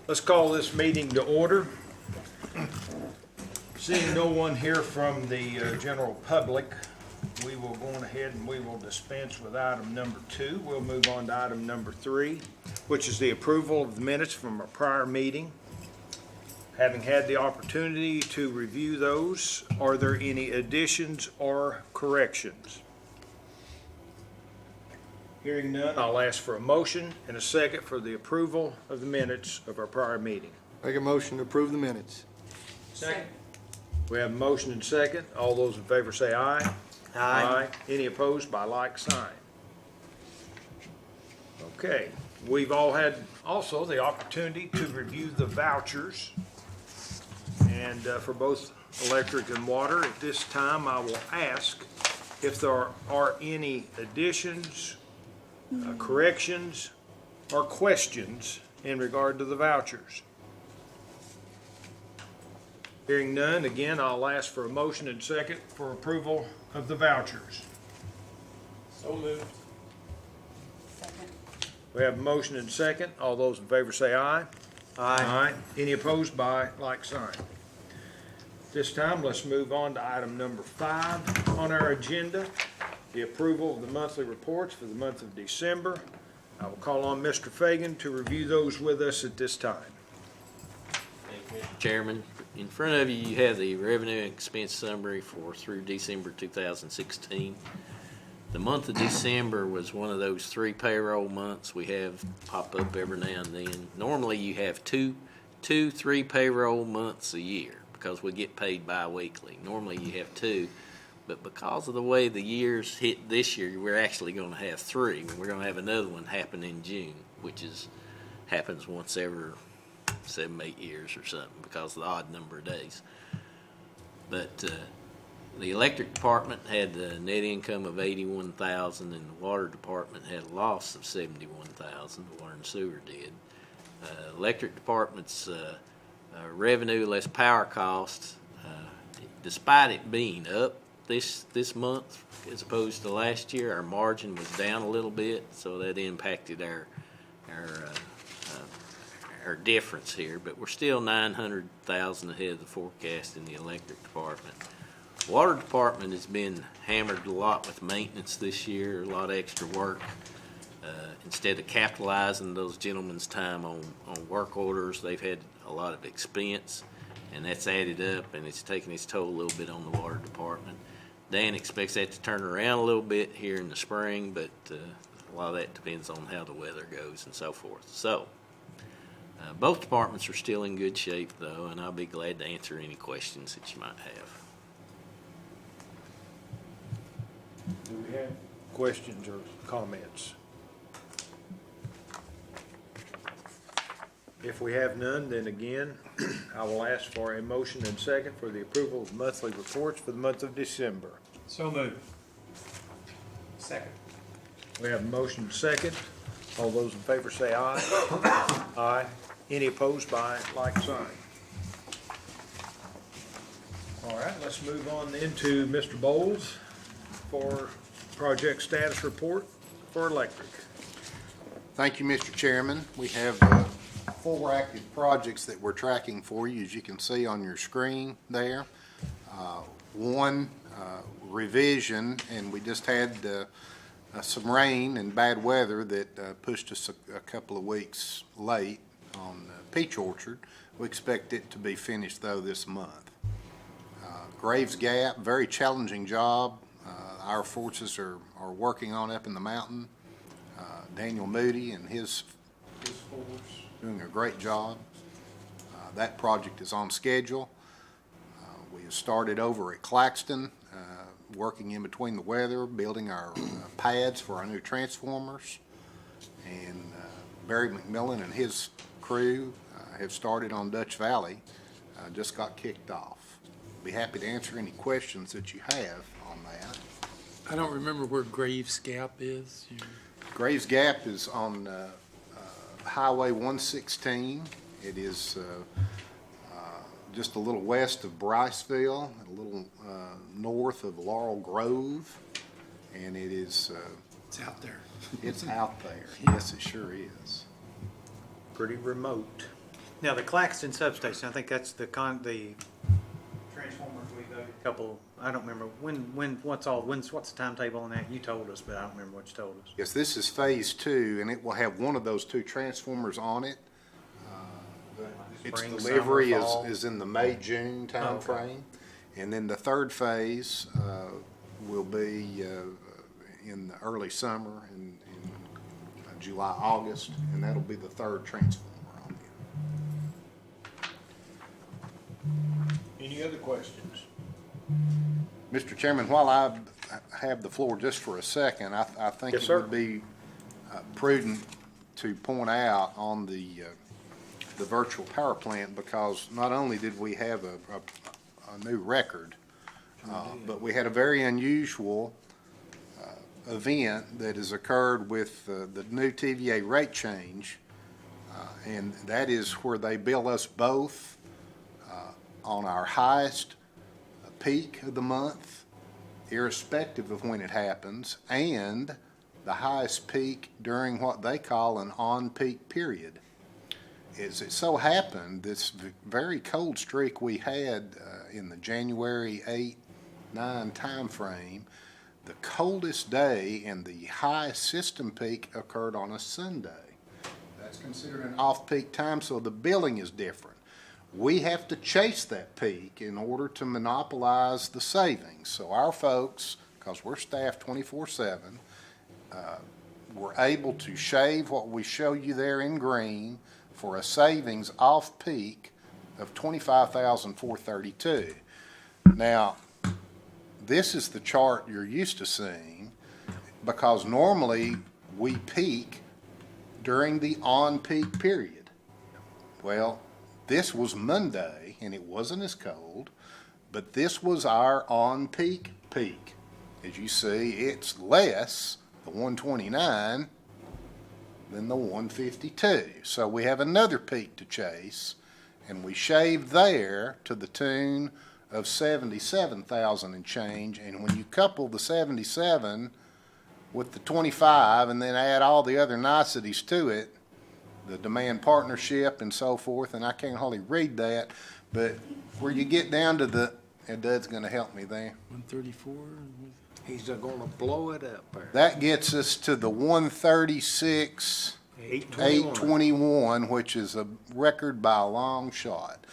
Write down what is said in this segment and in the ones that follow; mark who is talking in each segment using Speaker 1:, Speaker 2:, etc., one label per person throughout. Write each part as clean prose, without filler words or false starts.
Speaker 1: Let's call this meeting to order. Seeing no one here from the general public, we will go on ahead and we will dispense with item number 2. We'll move on to item number 3, which is the approval of the minutes from a prior meeting. Having had the opportunity to review those, are there any additions or corrections? Hearing none, I'll ask for a motion and a second for the approval of the minutes of our prior meeting.
Speaker 2: Make a motion to approve the minutes.
Speaker 1: Second. We have a motion and second. All those in favor say aye. Aye. Any opposed by like sign? Okay, we've all had also the opportunity to review the vouchers. And for both electric and water, at this time, I will ask if there are any additions, corrections, or questions in regard to the vouchers. Hearing none, again, I'll ask for a motion and second for approval of the vouchers.
Speaker 3: So moved.
Speaker 4: Second.
Speaker 1: We have a motion and second. All those in favor say aye. Aye. Any opposed by like sign? This time, let's move on to item number 5 on our agenda, the approval of the monthly reports for the month of December. I will call on Mr. Fagan to review those with us at this time.
Speaker 3: Thank you, Mr. Chairman. In front of you, you have the revenue and expense summary through December 2016. The month of December was one of those 3 payroll months we have pop up every now and then. Normally, you have 3 payroll months a year because we get paid bi-weekly. Normally, you have 2. But because of the way the years hit this year, we're actually going to have 3. We're going to have another one happen in June, which happens once every 7-8 years or something because of the odd number of days. But the electric department had a net income of $81,000, and the water department had a loss of $71,000. Water and sewer did. Electric department's revenue less power costs, despite it being up this month as opposed to last year, our margin was down a little bit, so that impacted our difference here, but we're still $900,000 ahead of the forecast in the electric department. Water department has been hammered a lot with maintenance this year, a lot of extra work. Instead of capitalizing those gentlemen's time on work orders, they've had a lot of expense, and that's added up, and it's taken its toll a little bit on the water department. Dan expects that to turn around a little bit here in the spring, but a lot of that depends on how the weather goes and so forth. So, both departments are still in good shape, though, and I'll be glad to answer any questions that you might have.
Speaker 1: Do we have questions or comments? If we have none, then again, I will ask for a motion and second for the approval of monthly reports for the month of December.
Speaker 5: So moved. Second.
Speaker 1: We have a motion and second. All those in favor say aye. Aye. Any opposed by like sign? All right, let's move on then to Mr. Bowles for project status report for electric.
Speaker 2: Thank you, Mr. Chairman. We have 4 active projects that we're tracking for you, as you can see on your screen there. One revision, and we just had some rain and bad weather that pushed us a couple of weeks late on Peach Orchard. We expect it to be finished, though, this month. Graves Gap, very challenging job. Our forces are working on up in the mountain. Daniel Moody and his force doing a great job. That project is on schedule. We have started over at Claxton, working in between the weather, building our pads for our new transformers. And Barry McMillan and his crew have started on Dutch Valley, just got kicked off. Be happy to answer any questions that you have on that.
Speaker 5: I don't remember where Graves Gap is.
Speaker 2: Graves Gap is on Highway 116. It is just a little west of Bryceville, a little north of Laurel Grove, and it is
Speaker 5: It's out there.
Speaker 2: it's out there. Yes, it sure is.
Speaker 1: Pretty remote.
Speaker 6: Now, the Claxton substation, I think that's the transformers we voted a couple, I don't remember, what's the timetable on that? You told us, but I don't remember what you told us.
Speaker 2: Yes, this is phase 2, and it will have one of those 2 transformers on it. Its
Speaker 6: Spring,
Speaker 2: delivery
Speaker 6: summer, fall.
Speaker 2: is in the May-June timeframe. And then the third phase will be in the early summer, in July, August, and that'll be the third transformer on it.
Speaker 1: Any other questions?
Speaker 2: Mr. Chairman, while I have the floor just for a second, I think
Speaker 1: Yes,
Speaker 2: it
Speaker 1: sir.
Speaker 2: would be prudent to point out on the virtual power plant, because not only did we have a new record, but we had a very unusual event that has occurred with the new TVA rate change, and that is where they bill us both on our highest peak of the month, irrespective of when it happens, and the highest peak during what they call an on-peak period. As it so happened, this very cold streak we had in the January 8-9 timeframe, the coldest day and the highest system peak occurred on a Sunday. That's considered an off-peak time, so the billing is different. We have to chase that peak in order to monopolize the savings. So our folks, because we're staffed 24/7, were able to shave what we show you there in green for a savings off-peak of $25,432. Now, this is the chart you're used to seeing, because normally we peak during the on-peak period. Well, this was Monday, and it wasn't as cold, but this was our on-peak peak. As you see, it's less, the 129, than the 152. So we have another peak to chase, and we shaved there to the tune of 77,000 and change. And when you couple the 77 with the 25 and then add all the other niceties to it, the demand partnership and so forth, and I can't hardly read that, but where you get down to the, and Doug's gonna help me there.
Speaker 5: 134?
Speaker 1: He's gonna blow it up there.
Speaker 2: That gets us to the 136, 821, which is a record by a long shot.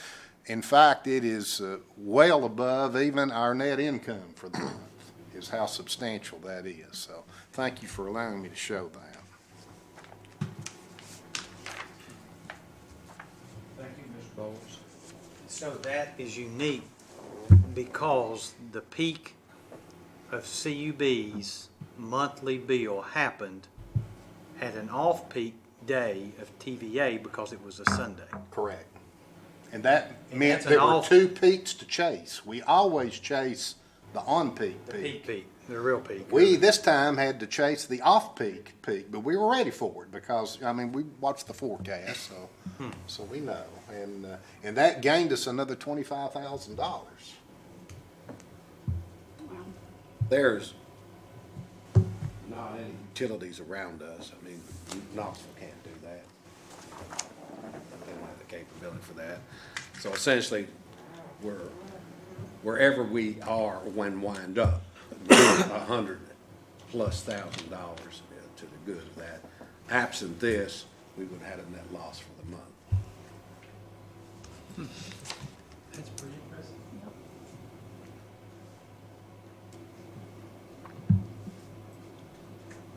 Speaker 2: In fact, it is well above even our net income for the month, is how substantial that is. So thank you for allowing me to show that.
Speaker 1: Thank you, Mr. Bowles.
Speaker 6: So that is unique because the peak of CUB's monthly bill happened at an off-peak day of TVA because it was a Sunday.
Speaker 2: Correct. And that
Speaker 6: And
Speaker 2: meant
Speaker 6: that's an
Speaker 2: there were
Speaker 6: off-
Speaker 2: 2 peaks to chase. We always chase the on-peak peak.
Speaker 6: Peak, the real peak.
Speaker 2: We, this time, had to chase the off-peak peak, but we were ready for it because, I mean, we watched the forecast, so we know. And that gained us another $25,000.
Speaker 7: There's not any utilities around us. I mean, Knoxville can't do that. They don't have the capability for that. So essentially, wherever we are when wind up, $100,000+ to the good of that. Absent this, we would have had a net loss for the month.
Speaker 5: That's pretty impressive.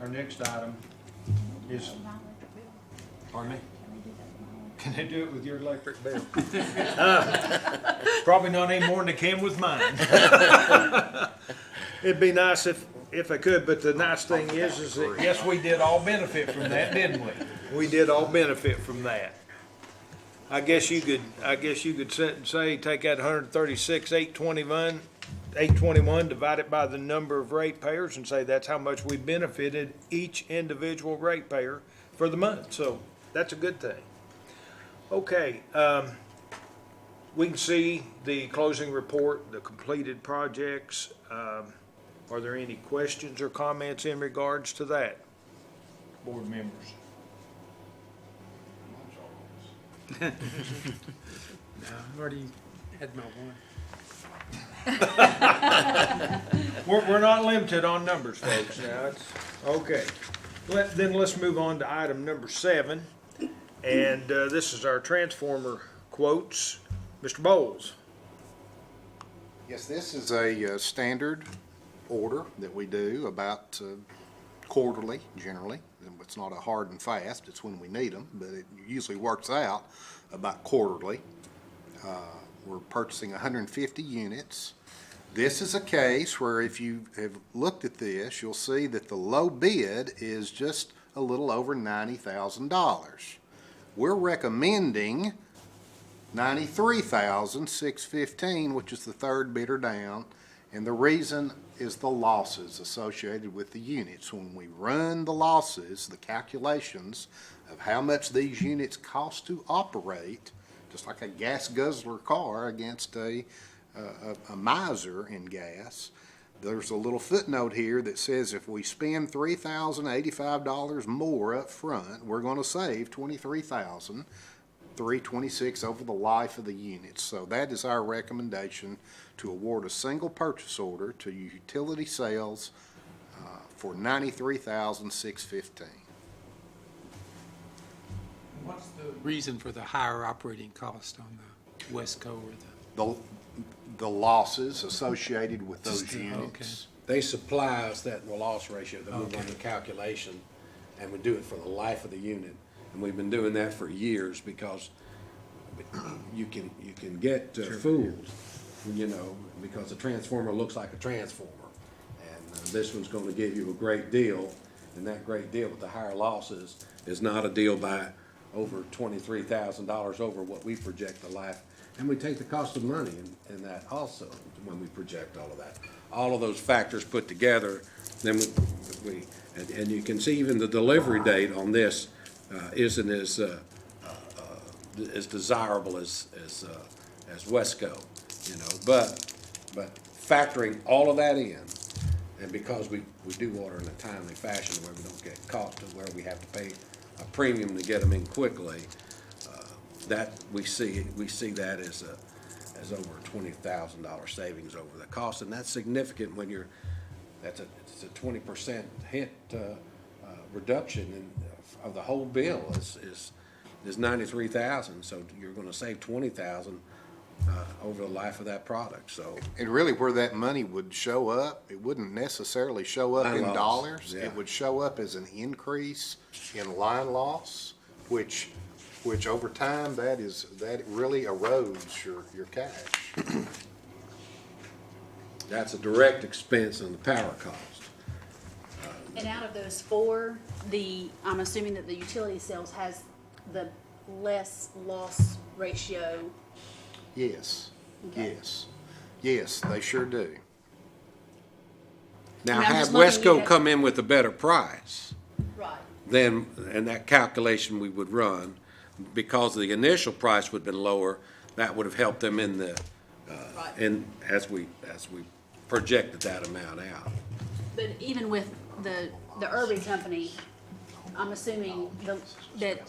Speaker 1: Our next item is, pardon me? Can they do it with your electric bill? Probably not any more than they can with mine. It'd be nice if I could, but the nice thing is that, yes, we did all benefit from that, didn't we? We did all benefit from that. I guess you could sit and say, take that 821, divide it by the number of ratepayers and say that's how much we benefited each individual ratepayer for the month. So that's a good thing. Okay, we can see the closing report, the completed projects. Are there any questions or comments in regards to that, board members?
Speaker 5: No, I've already had my one.
Speaker 1: We're not limited on numbers, folks, now, it's, okay. Then let's move on to item number 7, and, this is our transformer quotes. Mr. Bowles?
Speaker 2: Yes, this is a standard order that we do about quarterly, generally. It's not a hard and fast, it's when we need them, but it usually works out about quarterly. We're purchasing 150 units. This is a case where if you have looked at this, you'll see that the low bid is just a little over $90,000. We're recommending $93,615, which is the third bidder down, and the reason is the losses associated with the units. When we run the losses, the calculations of how much these units cost to operate, just like a gas guzzler car against a miser in gas, there's a little footnote here that says if we spend $3,085 more up front, we're going to save $23,326 over the life of the units. So that is our recommendation, to award a single purchase order to Utility Sales for $93,615.
Speaker 5: What's the reason for the higher operating cost on the Wesco or
Speaker 2: The losses associated with those
Speaker 5: Just the-
Speaker 2: units.
Speaker 7: They supply us that loss ratio that we run the calculation, and we do it for the life of the unit. And we've been doing that for years because you can get fooled, you know, because a transformer looks like a transformer. And this one's gonna give you a great deal, and that great deal with the higher losses is not a deal by over $23,000 over what we project the life. And we take the cost of money in that also, when we project all of that. All of those factors put together, then and you can see even the delivery date on this isn't as desirable as Wesco, you know. But factoring all of that in, and because we do order in a timely fashion where we don't get caught to where we have to pay a premium to get them in quickly, that we see that as over $20,000 savings over the cost, and that's significant when it's a 20% hit reduction of the whole bill is $93,000, so you're going to save $20,000 over the life of that product. So
Speaker 2: And really where that money would show up, it wouldn't necessarily show up
Speaker 7: Line
Speaker 2: in
Speaker 7: loss,
Speaker 2: dollars.
Speaker 7: yeah.
Speaker 2: It would show up as an increase in line loss, which over time, that really erodes your cash.
Speaker 7: that's a direct expense on the power cost.
Speaker 4: And out of those 4, I'm assuming that the utility sales has the less loss ratio.
Speaker 2: Yes,
Speaker 4: Okay.
Speaker 2: yes, they sure do.
Speaker 7: Now,
Speaker 4: And I'm
Speaker 7: have
Speaker 4: just looking
Speaker 7: Wesco
Speaker 4: at-
Speaker 7: come in with a better price,
Speaker 4: Right.
Speaker 7: then, and that calculation we would run, because the initial price would have been lower, that would have helped them in the,
Speaker 4: Right.
Speaker 7: in, as we projected that amount out.
Speaker 4: But even with the Irby company, I'm assuming that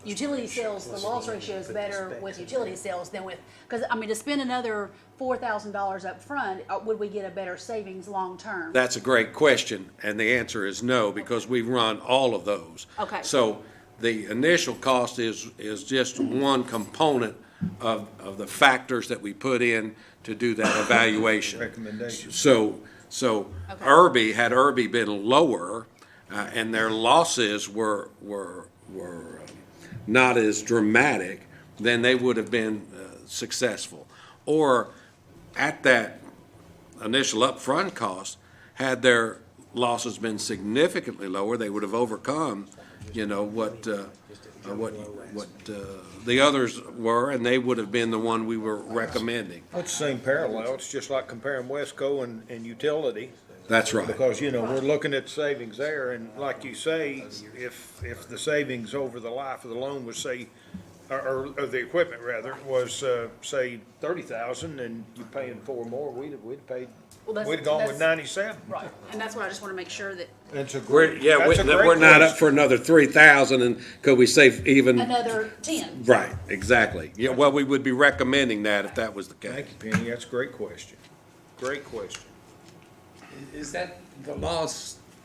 Speaker 4: utility sales, the loss ratio is better with utility sales than with, because, I mean, to spend another $4,000 up front, would we get a better savings long-term?
Speaker 7: That's a great question, and the answer is no, because we run all of those.
Speaker 4: Okay.
Speaker 7: So the initial cost is just one component of the factors that we put in to do that evaluation.
Speaker 1: Recommendations.
Speaker 7: So
Speaker 4: Okay.
Speaker 7: had Irby been lower, and their losses were not as dramatic, then they would have been successful. Or at that initial upfront cost, had their losses been significantly lower, they would have overcome, you know, what the others were, and they would have been the one we were recommending.
Speaker 1: It's the same parallel, it's just like comparing Wesco and utility.
Speaker 7: That's right.
Speaker 1: Because, you know, we're looking at savings there, and like you say, if the savings over the life of the loan was, say, or the equipment rather, was, say, 30,000, and you're paying 4 more, we'd have paid
Speaker 4: Well, that's-
Speaker 1: we'd have gone with
Speaker 4: that's-
Speaker 1: 97.
Speaker 4: Right, and that's what I just want to make sure that
Speaker 1: That's a
Speaker 7: We're,
Speaker 1: great,
Speaker 7: yeah,
Speaker 1: that's a great
Speaker 7: we're not up
Speaker 1: question.
Speaker 7: for another 3,000, and could we save even?
Speaker 4: another 10.
Speaker 7: Right, exactly. Yeah, well, we would be recommending that if that was the case.
Speaker 1: Thank you, Penny, that's a great question. Great question.
Speaker 5: Is that the law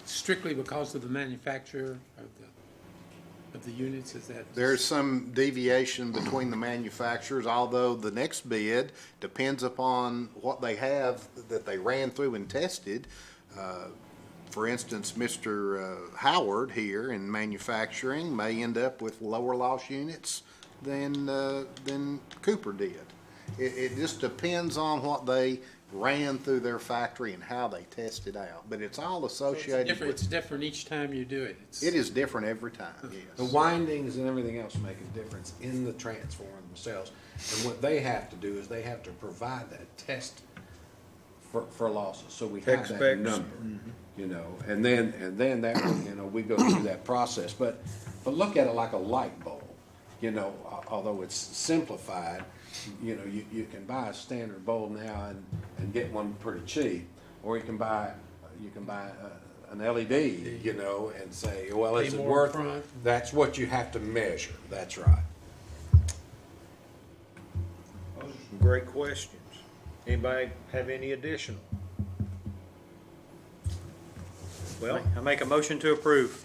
Speaker 5: strictly because of the manufacturer of the units? Is that?
Speaker 2: There's some deviation between the manufacturers, although the next bid depends upon what they have that they ran through and tested. For instance, Mr. Howard here in manufacturing may end up with lower loss units than Cooper did. It just depends on what they ran through their factory and how they tested out, but it's all associated with.
Speaker 5: It's different each time you do it.
Speaker 2: It is different every time,
Speaker 7: The
Speaker 2: yes.
Speaker 7: windings and everything else make a difference in the transformer themselves. And what they have to do is they have to provide that test for losses, so we have that
Speaker 1: Specs.
Speaker 7: number, you know, and then that, you know, we go through that process. But look at it like a light bulb, you know, although it's simplified, you know, you can buy a standard bulb now and get one pretty cheap, or you can buy an LED, you know, and say, well, is
Speaker 5: Pay
Speaker 7: it
Speaker 5: more
Speaker 7: worth?
Speaker 5: upfront.
Speaker 7: That's what you have to measure, that's right.
Speaker 1: Those are some great questions. Anybody have any additional? Well,
Speaker 6: I make a motion to approve.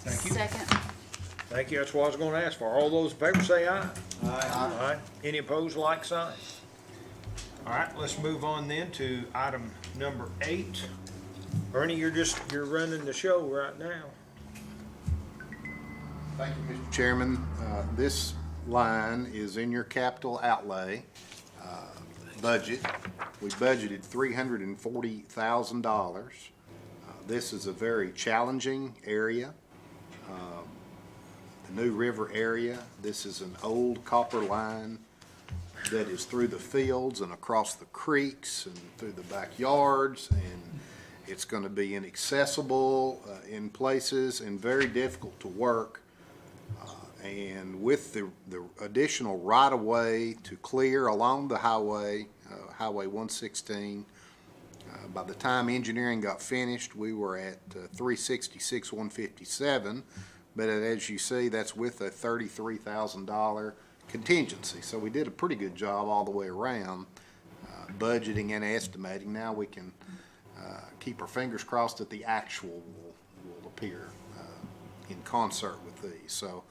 Speaker 1: thank you.
Speaker 4: Second.
Speaker 1: Thank you, that's what I was gonna ask for. All those in favor say aye. Aye. Any opposed, like sign? All right, let's move on then to item number 8. Ernie, you're running the show right now.
Speaker 2: Thank you, Mr. Chairman. This line is in your capital outlay budget. We budgeted $340,000. This is a very challenging area. The New River area, this is an old copper line that is through the fields and across the creeks and through the backyards, and it's going to be inaccessible in places and very difficult to work. And with the additional right-of-way to clear along the highway, Highway 116, by the time engineering got finished, we were at 366,157. But as you see, that's with a $33,000 contingency. So we did a pretty good job all the way around, budgeting and estimating. Now we can keep our fingers crossed that the actual will appear in concert with these. So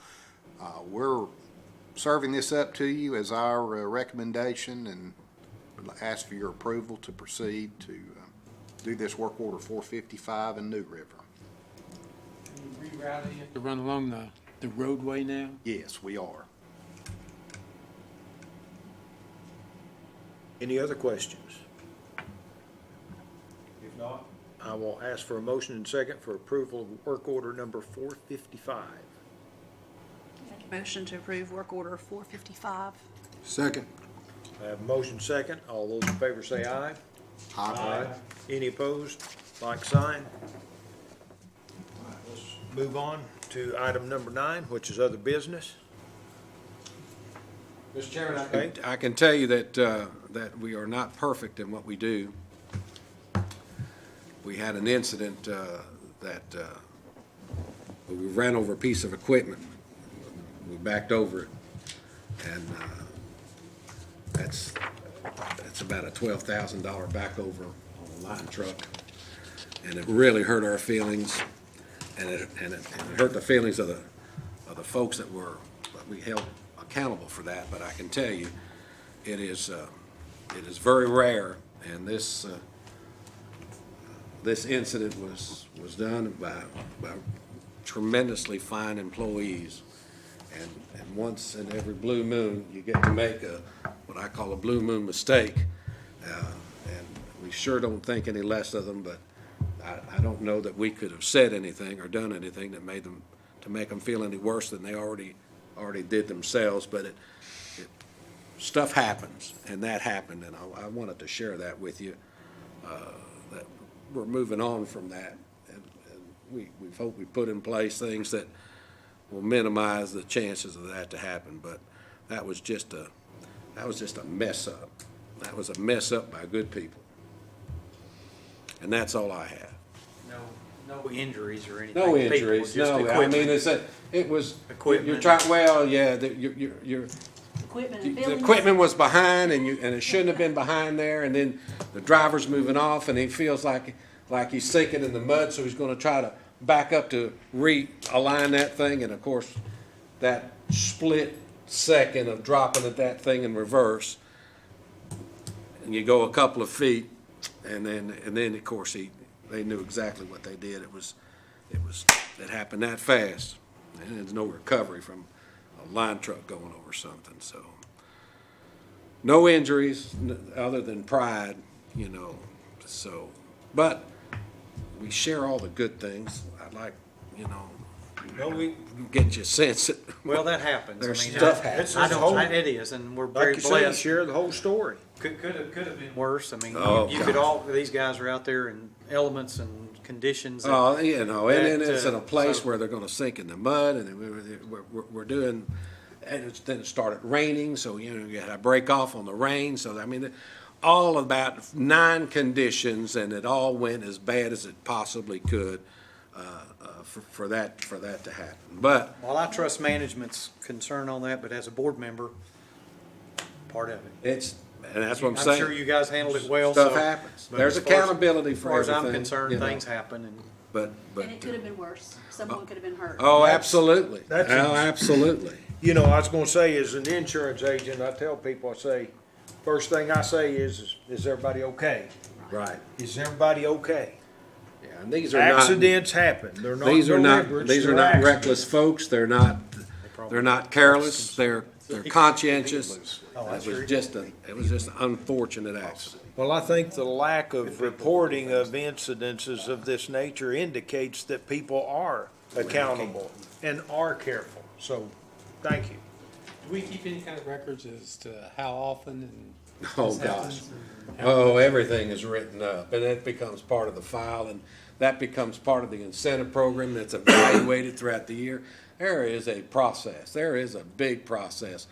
Speaker 2: we're serving this up to you as our recommendation, and ask for your approval to proceed to do this work order 455 in New River.
Speaker 5: Rerouting it to run along the roadway now?
Speaker 2: Yes, we are.
Speaker 1: Any other questions? If not, I will ask for a motion and second for approval of work order number 455.
Speaker 4: Motion to approve work order 455.
Speaker 7: Second.
Speaker 1: I have a motion second. All those in favor say aye. Aye. Any opposed? Like sign. All right, let's move on to item number 9, which is other business.
Speaker 7: Mr. Chairman,
Speaker 1: Okay.
Speaker 7: I can tell you that, that we are not perfect in what we do. We had an incident that we ran over a piece of equipment. We backed over it, and that's about a $12,000 back over on a line truck. And it really hurt our feelings, and it hurt the feelings of the folks that we held accountable for that. But I can tell you, it is very rare, and this incident was done by tremendously fine employees. And once in every blue moon, you get to make what I call a blue moon mistake. And we sure don't think any less of them, but I don't know that we could have said anything or done anything that made them, to make them feel any worse than they already did themselves. But stuff happens, and that happened, and I wanted to share that with you, that we're moving on from that. And we hope we put in place things that will minimize the chances of that to happen. But that was just a mess up. That was a mess up by good people. And that's all I have.
Speaker 6: No injuries or anything.
Speaker 7: No
Speaker 6: People,
Speaker 7: injuries,
Speaker 6: just
Speaker 7: no, I
Speaker 6: equipment.
Speaker 7: mean, it was, you're
Speaker 6: Equipment.
Speaker 7: trying, well, yeah, you're,
Speaker 4: Equipment and
Speaker 7: the
Speaker 4: buildings.
Speaker 7: equipment was behind and it shouldn't have been behind there, and then the driver's moving off and he feels like he's sinking in the mud, so he's gonna try to back up to realign that thing, and of course, that split second of dropping at that thing in reverse, and you go a couple of feet, and then of course they knew exactly what they did. It happened that fast, and there's no recovery from a line truck going over something, so. No injuries, other than pride, so, but we share all the good things. I'd like,
Speaker 1: No, we,
Speaker 7: get you a sense that
Speaker 6: Well, that happens.
Speaker 7: There's
Speaker 6: I mean,
Speaker 7: stuff
Speaker 6: I-
Speaker 7: happens.
Speaker 6: I don't, it is, and we're very
Speaker 1: like you say,
Speaker 6: blessed.
Speaker 1: share the whole story.
Speaker 6: Could have been worse. I mean,
Speaker 7: Oh,
Speaker 6: you could
Speaker 7: God.
Speaker 6: all, these guys are out there in elements and conditions. that-
Speaker 7: oh, and then it's in a
Speaker 6: That,
Speaker 7: place
Speaker 6: so-
Speaker 7: where they're gonna sink in the mud, and then we're doing, and then it started raining, so, you had to break off on the rain, so, I mean, all about 9 conditions, and it all went as bad as it possibly could, for that to happen. But,
Speaker 6: Well, I trust management's concern on that, but as a board member, part of it.
Speaker 7: and that's what I'm
Speaker 6: I'm
Speaker 7: saying.
Speaker 6: sure you guys handled it well.
Speaker 7: Stuff
Speaker 6: so-
Speaker 7: happens.
Speaker 6: but
Speaker 7: There's
Speaker 6: as far as-
Speaker 7: accountability
Speaker 6: As
Speaker 7: for
Speaker 6: far as
Speaker 7: everything.
Speaker 6: I'm concerned,
Speaker 7: you know.
Speaker 6: things happen, and
Speaker 7: But,
Speaker 4: And it could have been worse. Someone could have been hurt.
Speaker 7: oh, absolutely.
Speaker 1: that's-
Speaker 7: Oh, absolutely.
Speaker 1: I was gonna say, as an insurance agent, I tell people, I say, first thing I say is everybody okay?
Speaker 7: Right.
Speaker 1: Is everybody okay?
Speaker 7: Yeah, and these are not.
Speaker 1: Accidents happen. They're not
Speaker 7: These are not,
Speaker 1: deliberate,
Speaker 7: these are
Speaker 1: they're
Speaker 7: not
Speaker 1: accidents.
Speaker 7: reckless folks, they're not careless, they're conscientious. It was just an unfortunate accident.
Speaker 1: Well, I think the lack of reporting of incidences of this nature indicates that people are accountable and are careful. So, thank you.
Speaker 5: Do we keep any kind of records as to how often and?
Speaker 7: Oh,
Speaker 5: this
Speaker 7: gosh.
Speaker 5: happens?
Speaker 7: Oh, everything is written up, and it becomes part of the file, and that becomes part of the incentive program that's evaluated throughout the year. There is a process, there is a big process.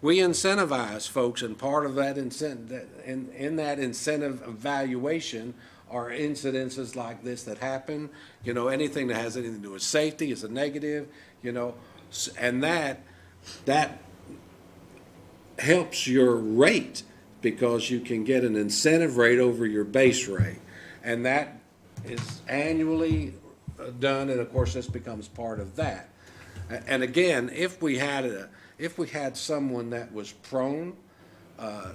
Speaker 7: We incentivize folks, and part of that incentive, in that incentive evaluation are incidences like this that happen. Anything that has anything to do with safety is a negative, and that helps your rate, because you can get an incentive rate over your base rate. And that is annually done, and of course, this becomes part of that. And again, if we had someone that was prone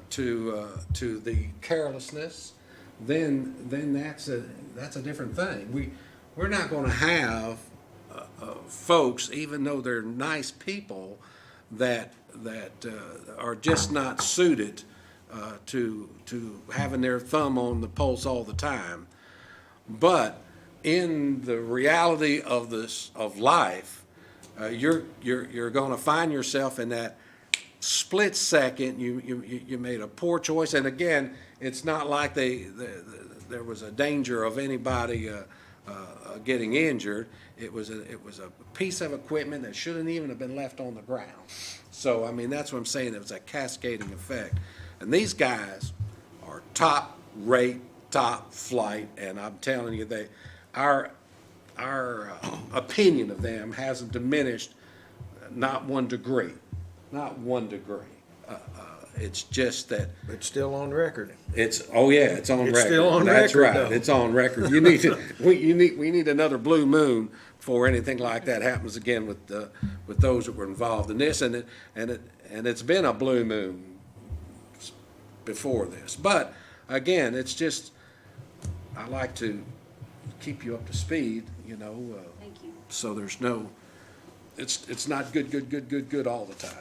Speaker 7: to the carelessness, then that's a different thing. We're not going to have folks, even though they're nice people, that are just not suited to having their thumb on the pulse all the time. But in the reality of life, you're going to find yourself in that split second. You made a poor choice, and again, it's not like there was a danger of anybody getting injured. It was a piece of equipment that shouldn't even have been left on the ground. So I mean, that's what I'm saying. It was a cascading effect, and these guys are top rate, top flight, and I'm telling you, our opinion of them hasn't diminished, not 1 degree, not 1 degree. It's just that
Speaker 1: It's still on record.
Speaker 7: it's on record.
Speaker 1: It's still on
Speaker 7: That's
Speaker 1: record,
Speaker 7: right.
Speaker 1: though.
Speaker 7: It's on record. We need another blue moon before anything like that happens again with those that were involved in this, and it's been a blue moon before this. But again, it's just, I like to keep you up to speed,
Speaker 4: Thank you.
Speaker 7: so there's no, it's not good all the time.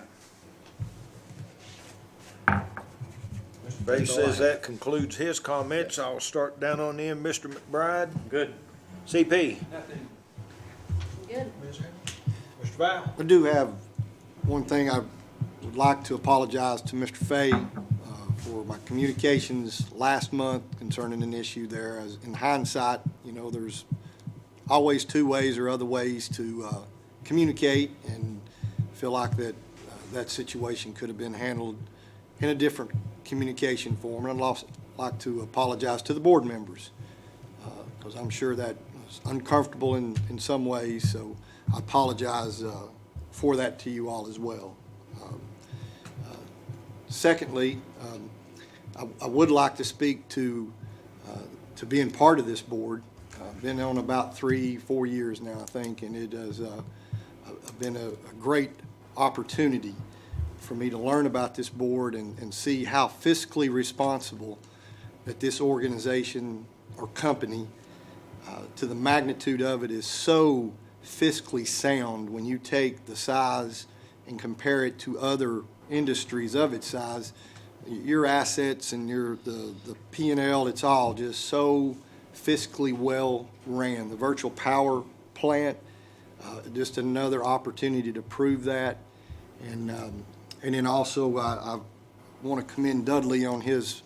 Speaker 1: Mr. Bay says that concludes his comments. I'll start down on them. Mr. McBride,
Speaker 6: good.
Speaker 1: CP.
Speaker 4: Good.
Speaker 1: Mr. Val.
Speaker 8: I do have one thing. I would like to apologize to Mr. Fay for my communications last month concerning an issue there. As in hindsight, there's always 2 ways or other ways to communicate, and feel like that situation could have been handled in a different communication form. And I'd also like to apologize to the board members because I'm sure that was uncomfortable in some ways, so I apologize for that to you all as well. Secondly, I would like to speak to being part of this board. I've been on about 3-4 years now, I think, and it has been a great opportunity for me to learn about this board and see how fiscally responsible that this organization or company, to the magnitude of it, is so fiscally sound when you take the size and compare it to other industries of its size. Your assets and the P&L, it's all just so fiscally well ran. The virtual power plant, just another opportunity to prove that. And then also, I want to commend Dudley on his,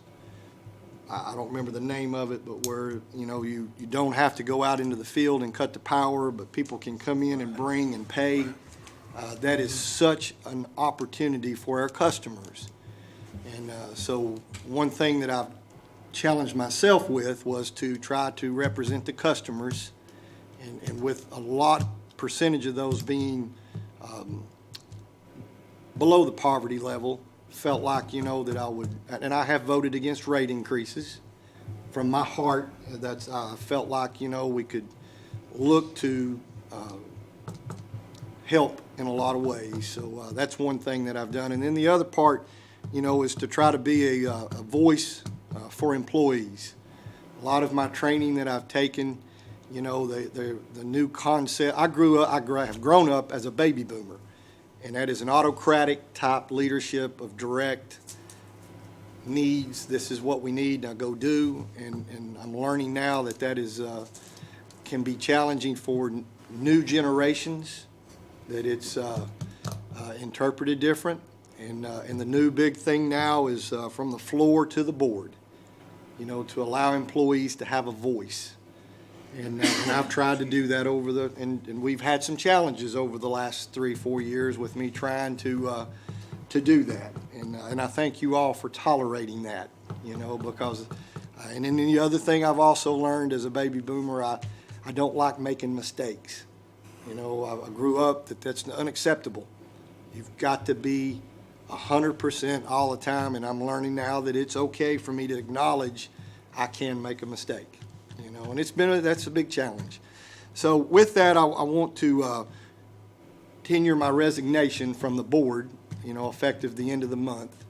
Speaker 8: I don't remember the name of it, but where, you don't have to go out into the field and cut the power, but people can come in and bring and pay. That is such an opportunity for our customers. And so one thing that I've challenged myself with was to try to represent the customers, and with a lot percentage of those being below the poverty level, felt like, that I would, and I have voted against rate increases. From my heart, I felt like, we could look to help in a lot of ways. So that's one thing that I've done. And then the other part, is to try to be a voice for employees. A lot of my training that I've taken, the new concept. I have grown up as a baby boomer, and that is an autocratic type leadership of direct needs. This is what we need, now go do. And I'm learning now that is can be challenging for new generations, that it's interpreted different. And the new big thing now is from the floor to the board, to allow employees to have a voice. And I've tried to do that and we've had some challenges over the last 3-4 years with me trying to do that. And I thank you all for tolerating that, because, and then the other thing I've also learned as a baby boomer, I don't like making mistakes. I grew up that's unacceptable. You've got to be 100% all the time, and I'm learning now that it's okay for me to acknowledge I can make a mistake. And that's a big challenge. So with that, I want to tenure my resignation from the board, effective the end of the month.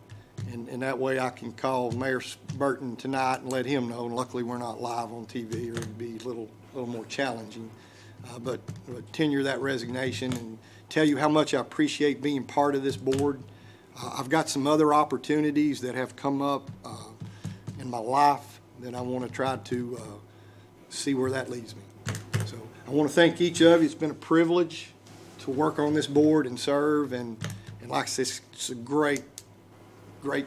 Speaker 8: And that way I can call Mayor Burton tonight and let him know. And luckily, we're not live on TV, or it'd be a little more challenging. But tenure that resignation and tell you how much I appreciate being part of this board. I've got some other opportunities that have come up in my life that I want to try to see where that leads me. So I want to thank each of you. It's been a privilege to work on this board and serve. And like I said, it's a great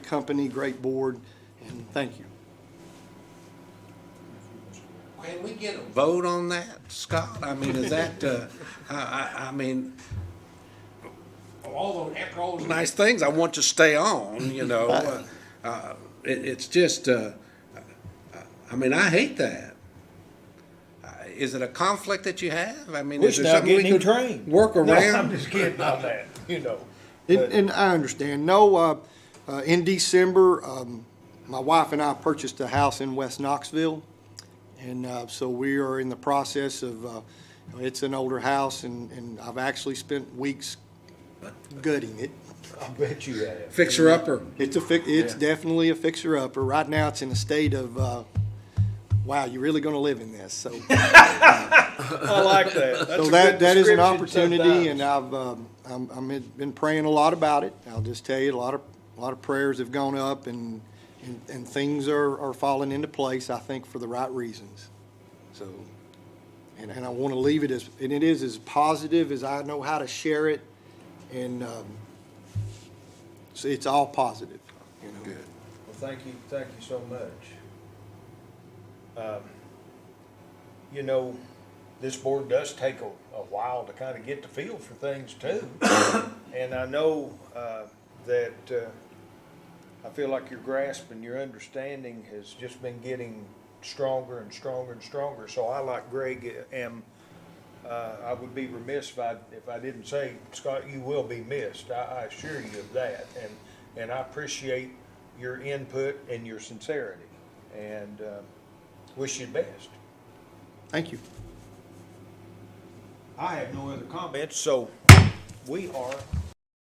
Speaker 8: company, great board, and thank you.
Speaker 7: Can we get a vote on that, Scott? I mean, is that, I mean, after all those nice things, I want to stay on, it's just, I mean, I hate that. Is it a conflict that you have? I mean, is there something we could work around?
Speaker 1: No, I'm just kidding on that,
Speaker 8: And I understand. No, in December, my wife and I purchased a house in West Knoxville. And so we are in the process of, it's an older house, and I've actually spent weeks gutting it.
Speaker 1: I bet you have.
Speaker 7: Fixer-upper.
Speaker 8: It's definitely a fixer-upper. Right now, it's in a state of, wow, you're really going to live in this. So
Speaker 1: I like that. That's
Speaker 8: so
Speaker 1: a
Speaker 8: that
Speaker 1: good
Speaker 8: is an
Speaker 1: description
Speaker 8: opportunity,
Speaker 1: sometimes.
Speaker 8: and I've been praying a lot about it. I'll just tell you, a lot of prayers have gone up, and things are falling into place, I think, for the right reasons. So, and I want to leave it as positive as I know how to share it, and so it's all positive.
Speaker 7: Good.
Speaker 1: Well, thank you so much. This board does take a while to kind of get the feel for things too. And I know that I feel like your grasp and your understanding has just been getting stronger and stronger and stronger. So I, like Greg, I would be remiss if I didn't say, Scott, you will be missed. I assure you of that. And I appreciate your input and your sincerity, and wish you the best.
Speaker 8: Thank you.
Speaker 1: I have no other comments, so we are